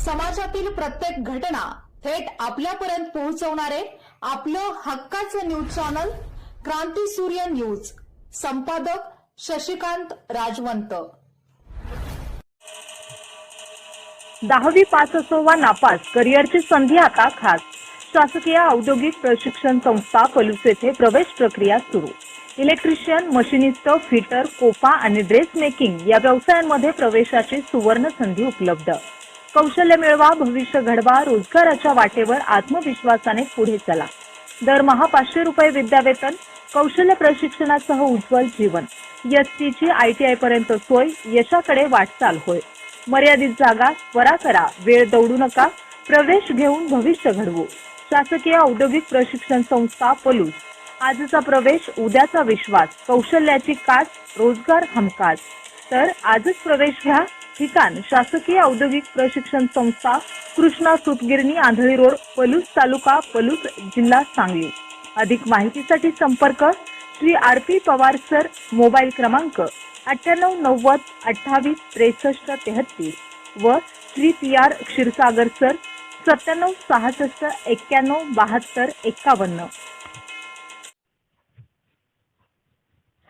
समाजातील प्रत्येक घटना थेट आपल्यापर्यंत पोहोचवणारे आपलं हक्काचं न्यूज चॅनल क्रांती सूर्य न्यूज. संपादक शशिकांत राजवंत. 10वी पास असो वा नापास, करिअरची संधी आता खास. शासकीय औद्योगिक प्रशिक्षण संस्था पलूस येथे प्रवेश प्रक्रिया सुरू. इलेक्ट्रिशियन, मशिनिस्ट, फिटर, कोपा आणि ड्रेस मेकिंग या व्यवसायांमध्ये प्रवेशाची सुवर्ण संधी उपलब्ध. कौशल्य मिळवा, भविष्य घडवा, रोजगाराच्या वाटेवर आत्मविश्वासाने पुढे चला. दरमहा 500 रुपये विद्यावेतन, कौशल्य प्रशिक्षणासह उज्ज्वल जीवन. एसटीची ITI पर्यंत सोय, यशाकडे वाटचाल होय. मर्यादित जागा, त्वरा करा, वेळ दौडू नका, प्रवेश घेऊन भविष्य घडवू. शासकीय औद्योगिक प्रशिक्षण संस्था पलूस. आजचा प्रवेश, उद्याचा विश्वास, कौशल्याची कास, रोजगार हमखास. तर आजच प्रवेश घ्या. ठिकाण शासकीय औद्योगिक प्रशिक्षण संस्था, कृष्णा सूतगिरणी, आंधळी रोड, पलूस तालुका, पलूस, जिल्हा सांगली. अधिक माहितीसाठी संपर्क Shri RP Pawar sir. Mobile क्रमांक 9890 28 63 33 व श्री PR क्षीरसागर सर 97 66 91 72 51.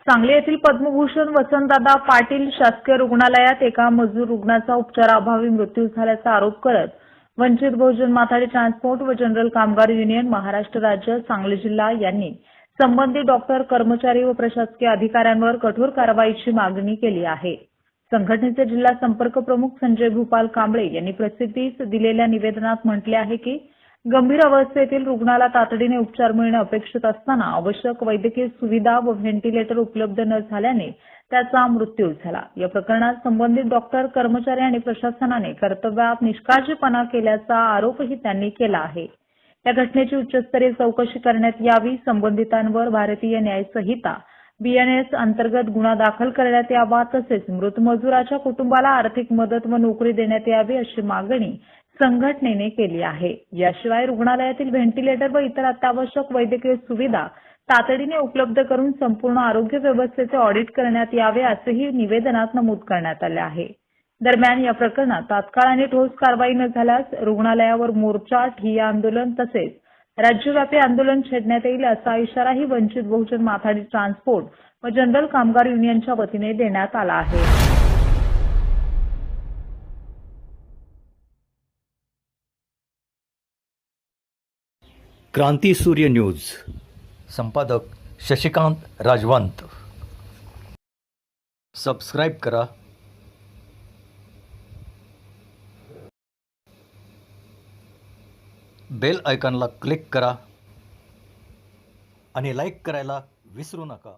सांगली येथील पद्मभूषण वसंतदादा पाटील शासकीय रुग्णालयात एका मजूर रुग्णाचा उपचाराअभावी मृत्यू झाल्याचा आरोप करत वंचित बहुजन माथाडी ट्रान्सपोर्ट व जनरल कामगार युनियन महाराष्ट्र राज्य सांगली जिल्हा यांनी संबंधित डॉक्टर, कर्मचारी व प्रशासकीय अधिकाऱ्यांवर कठोर कारवाईची मागणी केली आहे. संघटनेचे जिल्हा संपर्क प्रमुख संजय भूपाल कांबळे यांनी प्रसिद्धीस दिलेल्या निवेदनात म्हटले आहे की गंभीर अवस्थेतील रुग्णाला तातडीने उपचार मिळणे अपेक्षित असताना आवश्यक वैद्यकीय सुविधा व व्हेंटिलेटर उपलब्ध न झाल्याने त्याचा मृत्यू झाला. या प्रकरणात संबंधित डॉक्टर, कर्मचारी आणि प्रशासनाने कर्तव्यात निष्काळजीपणा केल्याचा आरोपही त्यांनी केला आहे. या घटनेची उच्चस्तरीय चौकशी करण्यात यावी. संबंधितांवर भारतीय न्याय संहिता BNS अंतर्गत गुन्हा दाखल करण्यात यावा. तसेच मृत मजुराच्या कुटुंबाला आर्थिक मदत व नोकरी देण्यात यावी अशी मागणी संघटनेने केली आहे. याशिवाय रुग्णालयातील व्हेंटिलेटर व इतर अत्यावश्यक वैद्यकीय सुविधा तातडीने उपलब्ध करून संपूर्ण आरोग्य व्यवस्थेचे ऑडिट करण्यात यावे असेही निवेदनात नमूद करण्यात आले आहे. दरम्यान या प्रकरणात तात्काळ आणि ठोस कारवाई न झाल्यास रुग्णालयावर मोर्चा, ठिय्या आंदोलन तसेच राज्यव्यापी आंदोलन छेडण्यात येईल असा इशाराही वंचित बहुजन माथाडी ट्रान्सपोर्ट व जनरल कामगार युनियनच्या वतीने देण्यात आला आहे. क्रांती सूर्य न्यूज. संपादक शशिकांत राजवंत. सबस्क्राईब करा. बेल आयकॉनला क्लिक करा आणि लाईक करायला विसरू नका.